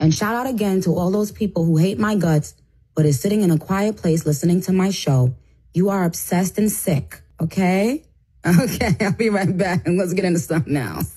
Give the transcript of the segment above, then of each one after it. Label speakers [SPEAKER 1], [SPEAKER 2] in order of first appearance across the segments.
[SPEAKER 1] And shout out again to all those people who hate my guts, but is sitting in a quiet place listening to my show. You are obsessed and sick, okay? Okay, I'll be right back and let's get into something else.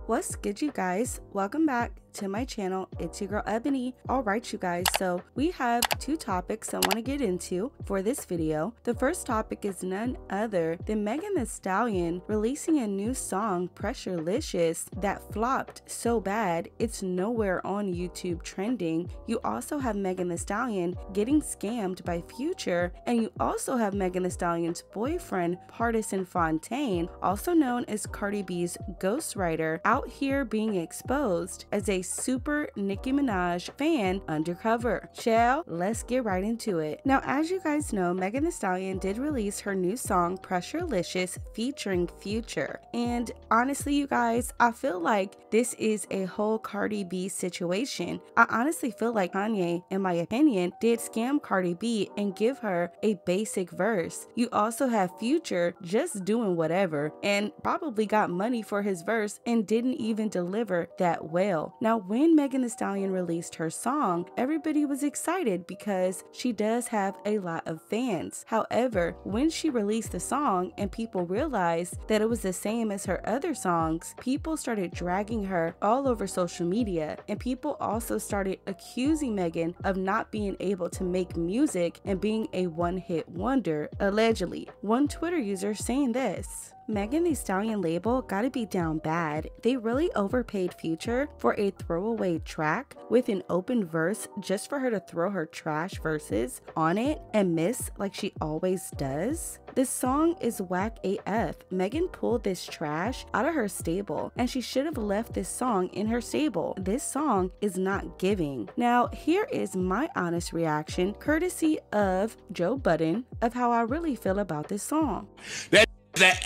[SPEAKER 2] What's good, you guys? Welcome back to my channel. It's your girl Ebony. All right, you guys, so we have two topics I want to get into for this video. The first topic is none other than Megan Thee Stallion releasing a new song, Pressurelicious, that flopped so bad it's nowhere on YouTube trending. You also have Megan Thee Stallion getting scammed by Future, and you also have Megan Thee Stallion's boyfriend Pardison Fontaine, also known as Cardi B's ghostwriter, out here being exposed as a super Nicki Minaj fan undercover. Shall, let's get right into it. Now, as you guys know, Megan Thee Stallion did release her new song Pressurelicious featuring Future, and honestly, you guys, I feel like this is a whole Cardi B situation. I honestly feel like Kanye, in my opinion, did scam Cardi B and give her a basic verse. You also have Future just doing whatever and probably got money for his verse and didn't even deliver that well. Now, when Megan Thee Stallion released her song, everybody was excited because she does have a lot of fans. However, when she released the song and people realized that it was the same as her other songs, people started dragging her all over social media, and people also started accusing Megan of not being able to make music and being a one-hit wonder, allegedly. One Twitter user saying this: Megan Thee Stallion label gotta be down bad. They really overpaid Future for a throwaway track with an open verse just for her to throw her trash verses on it and miss like she always does. This song is whack AF. Megan pulled this trash out of her stable, and she should have left this song in her stable. This song is not giving. Now, here is my honest reaction, courtesy of Joe Budden, of how I really feel about this song.
[SPEAKER 3] That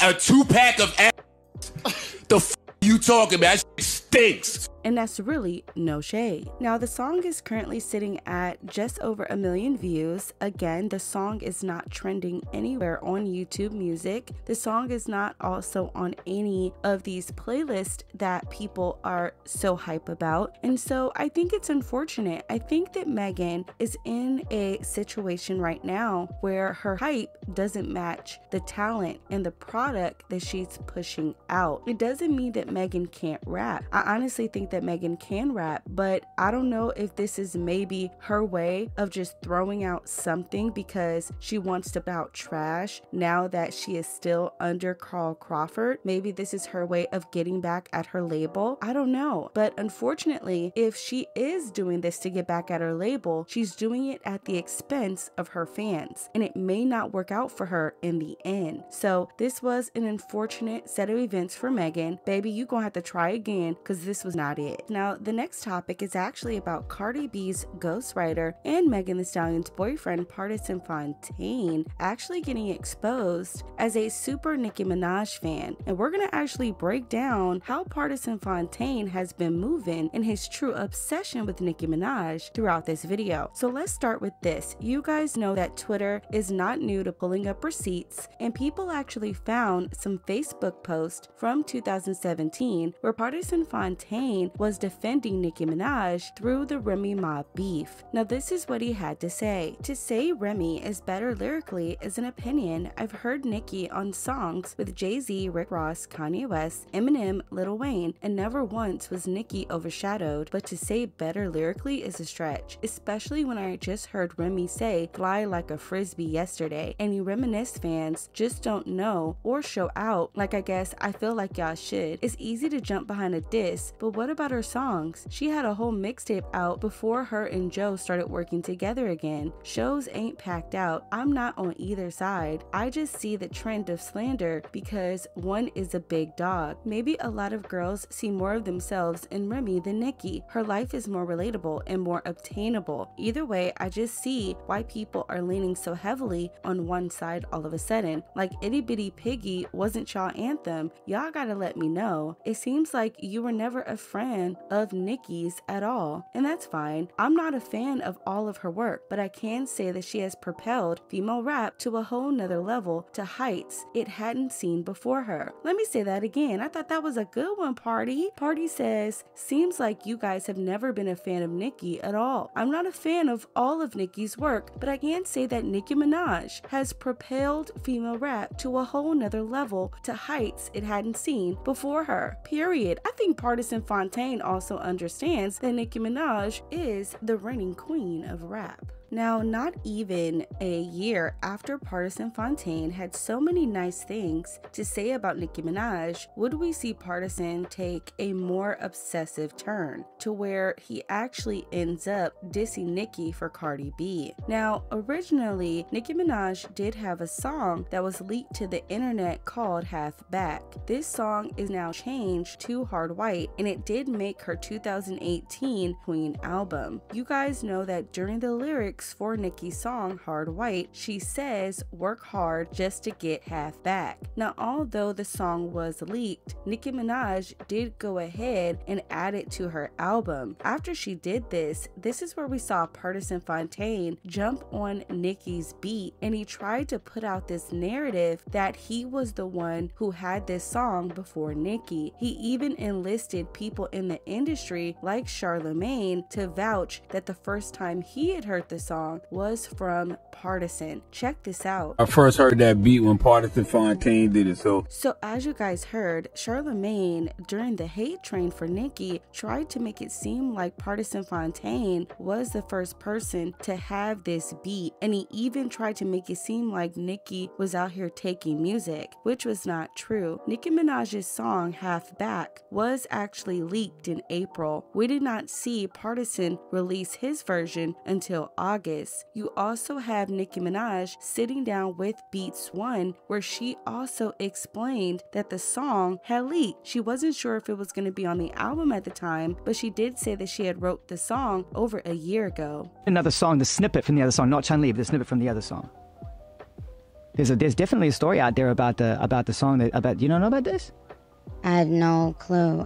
[SPEAKER 3] a 2-pack of ass. The f you talking about? That shit stinks.
[SPEAKER 2] And that's really no shade. Now, the song is currently sitting at just over 1 million views. Again, the song is not trending anywhere on YouTube Music. The song is not also on any of these playlists that people are so hype about. And so I think it's unfortunate. I think that Megan is in a situation right now where her hype doesn't match the talent and the product that she's pushing out. It doesn't mean that Megan can't rap. I honestly think that Megan can rap, but I don't know if this is maybe her way of just throwing out something because she wants to bout trash now that she is still under Carl Crawford. Maybe this is her way of getting back at her label. I don't know. But unfortunately, if she is doing this to get back at her label, she's doing it at the expense of her fans, and it may not work out for her in the end. So this was an unfortunate set of events for Megan. Baby, you gonna have to try again because this was not it. Now, the next topic is actually about Cardi B's ghostwriter and Megan Thee Stallion's boyfriend Pardison Fontaine actually getting exposed as a super Nicki Minaj fan. And we're gonna actually break down how Pardison Fontaine has been moving in his true obsession with Nicki Minaj throughout this video. So let's start with this. You guys know that Twitter is not new to pulling up receipts, and people actually found some Facebook posts from 2017 where Pardison Fontaine was defending Nicki Minaj through the Remy Ma beef. Now, this is what he had to say. To say Remy is better lyrically is an opinion. I've heard Nicki on songs with Jay-Z, Rick Ross, Kanye West, Eminem, Lil Wayne, and never once was Nicki overshadowed, but to say better lyrically is a stretch, especially when I just heard Remy say fly like a frisbee yesterday, and you Reminisce fans just don't know or show out like I guess I feel like y'all should. It's easy to jump behind a diss, but what about her songs? She had a whole mixtape out before her and Joe started working together again. Shows ain't packed out. I'm not on either side. I just see the trend of slander because one is a big dog. Maybe a lot of girls see more of themselves in Remy than Nicki. Her life is more relatable and more obtainable. Either way, I just see why people are leaning so heavily on one side all of a sudden. Like Itty Bitty Piggy wasn't y'all anthem. Y'all gotta let me know. It seems like you were never a friend fan of Nicki's at all, and that's fine. I'm not a fan of all of her work, but I can say that she has propelled female rap to a whole nother level, to heights it hadn't seen before her. Let me say that again. I thought that was a good one, Pardi. Pardi says, seems like you guys have never been a fan of Nicki at all. I'm not a fan of all of Nicki's work, but I can say that Nicki Minaj has propelled female rap to a whole nother level, to heights it hadn't seen before her. Period. I think Pardison Fontaine also understands that Nicki Minaj is the reigning queen of rap. Now, not even a year after Pardison Fontaine had so many nice things to say about Nicki Minaj, would we see Pardison take a more obsessive turn, to where he actually ends up dissing Nicki for Cardi B. Now, originally, Nicki Minaj did have a song that was leaked to the internet called Half Back. This song is now changed to Hard White, and it did make her 2018 Queen album. You guys know that during the lyrics for Nicki's song Hard White, she says work hard just to get half back. Now, although the song was leaked, Nicki Minaj did go ahead and add it to her album. After she did this is where we saw Pardison Fontaine jump on Nicki's beat, and he tried to put out this narrative that he was the one who had this song before Nicki. He even enlisted people in the industry like Charlemagne to vouch that the first time he had heard the song was from Pardison. Check this out.
[SPEAKER 3] I first heard that beat when Pardison Fontaine did it. So
[SPEAKER 2] as you guys heard, Charlemagne, during the hate train for Nicki, tried to make it seem like Pardison Fontaine was the first person to have this beat, and he even tried to make it seem like Nicki was out here taking music, which was not true. Nicki Minaj's song Half Back was actually leaked in April. We did not see Pardison release his version until August. You also have Nicki Minaj sitting down with Beats One, where she also explained that the song had leaked. She wasn't sure if it was going to be on the album at the time, but she did say that she had wrote the song over a year ago.
[SPEAKER 4] Another song, the snippet from the other song, not Chun-Li, but the snippet from the other song. There's definitely a story out there about the song you don't know about this?
[SPEAKER 5] I had no clue.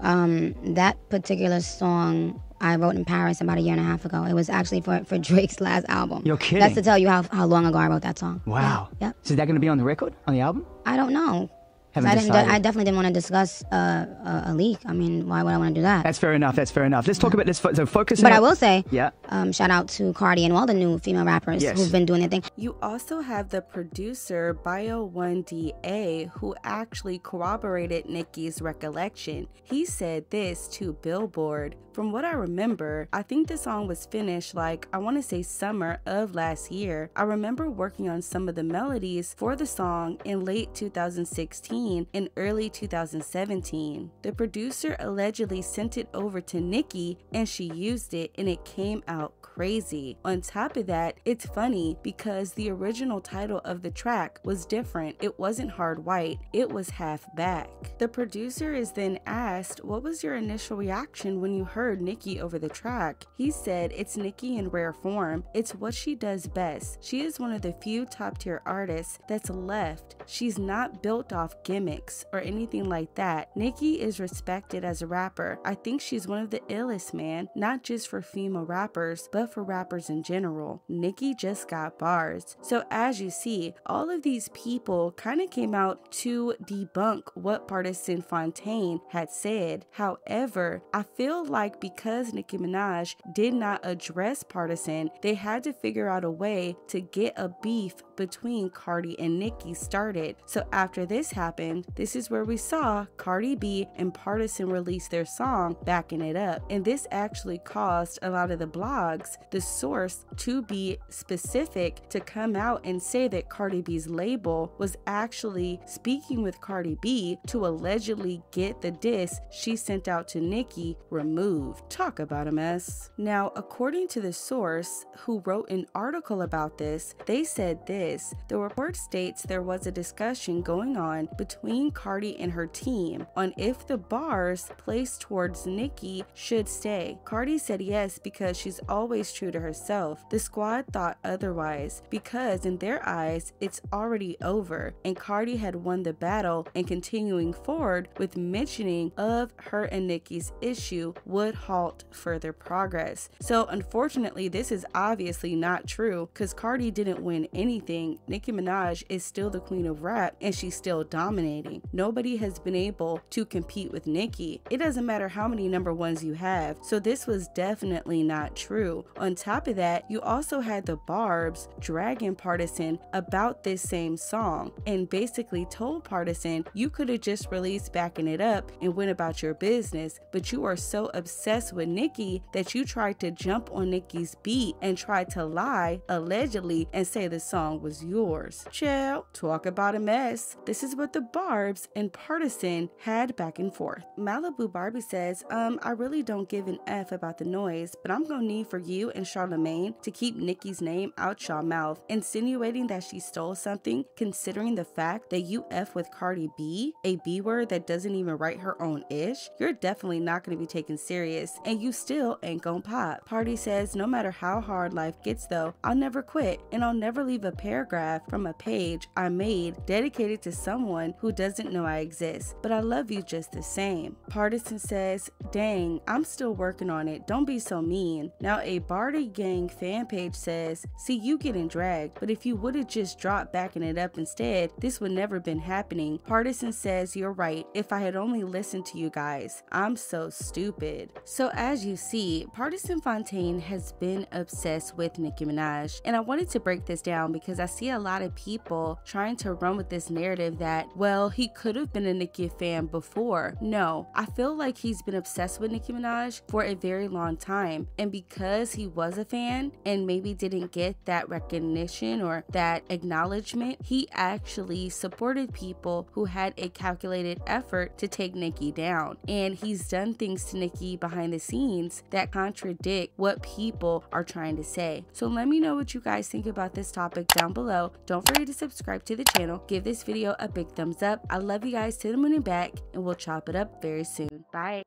[SPEAKER 5] That particular song I wrote in Paris about a year and a half ago. It was actually for Drake's last album.
[SPEAKER 4] You're kidding.
[SPEAKER 5] That's to tell you how long ago I wrote that song.
[SPEAKER 4] Wow.
[SPEAKER 5] Yeah.
[SPEAKER 4] So is that going to be on the record, on the album?
[SPEAKER 5] I don't know. I definitely didn't want to discuss a leak. I mean, why would I want to do that?
[SPEAKER 4] That's fair enough. That's fair enough. Let's talk about this. So focus.
[SPEAKER 5] But I will say,
[SPEAKER 4] yeah.
[SPEAKER 5] Shout out to Cardi and all the new female rappers who've been doing their thing.
[SPEAKER 2] You also have the producer Bio1DA, who actually corroborated Nicki's recollection. He said this to Billboard. From what I remember, I think the song was finished like, I want to say summer of last year. I remember working on some of the melodies for the song in late 2016 and early 2017. The producer allegedly sent it over to Nicki and she used it, and it came out crazy. On top of that, it's funny because the original title of the track was different. It wasn't Hard White, it was Half Back. The producer is then asked, what was your initial reaction when you heard Nicki over the track? He said, it's Nicki in rare form. It's what she does best. She is one of the few top tier artists that's left. She's not built off gimmicks or anything like that. Nicki is respected as a rapper. I think she's one of the illest, man, not just for female rappers, but for rappers in general. Nicki just got bars. So as you see, all of these people kind of came out to debunk what Pardison Fontaine had said. However, I feel like because Nicki Minaj did not address Pardison, they had to figure out a way to get a beef between Cardi and Nicki started. So after this happened, this is where we saw Cardi B and Pardison release their song backing it up. And this actually caused a lot of the blogs, the source to be specific, to come out and say that Cardi B's label was actually speaking with Cardi B to allegedly get the diss she sent out to Nicki removed. Talk about a mess. Now, according to the source who wrote an article about this, they said this: this. The report states there was a discussion going on between Cardi and her team on if the bars placed towards Nicki should stay. Cardi said yes because she's always true to herself. The squad thought otherwise because in their eyes it's already over and Cardi had won the battle, and continuing forward with mentioning of her and Nicki's issue would halt further progress. So unfortunately this is obviously not true because Cardi didn't win anything. Nicki Minaj is still the queen of rap and she's still dominating. Nobody has been able to compete with Nicki. It doesn't matter how many #1s you have. So this was definitely not true. On top of that, you also had the Barbs dragging Pardison about this same song and basically told Pardison you could have just released Backing It Up and went about your business, but you are so obsessed with Nicki that you tried to jump on Nicki's beat and tried to lie allegedly and say the song was yours. Chill, talk about a mess. This is what the Barbs and Pardison had back and forth. Malibu Barbie says, I really don't give an F about the noise, but I'm gonna need for you and Charlemagne to keep Nicki's name out y'all mouth. Insinuating that she stole something, considering the fact that you F with Cardi B, a B word that doesn't even write her own ish, you're definitely not gonna be taken serious and you still ain't gonna pop. Party says, no matter how hard life gets though, I'll never quit and I'll never leave a paragraph from a page I made dedicated to someone who doesn't know I exist, but I love you just the same. Pardison says, dang, I'm still working on it, don't be so mean. Now a Barty Gang fan page says, see you getting dragged, but if you would have just dropped Backing It Up instead, this would never been happening. Pardison says, you're right, if I had only listened to you guys, I'm so stupid. So as you see, Pardison Fontaine has been obsessed with Nicki Minaj, and I wanted to break this down because I see a lot of people trying to run with this narrative that, well, he could have been a Nicki fan before. No, I feel like he's been obsessed with Nicki Minaj for a very long time, and because he was a fan and maybe didn't get that recognition or that acknowledgement, he actually supported people who had a calculated effort to take Nicki down, and he's done things to Nicki behind the scenes that contradict what people are trying to say. So let me know what you guys think about this topic down below. Don't forget to subscribe to the channel, give this video a big thumbs up. I love you guys to the moon and back, and we'll chop it up very soon. Bye.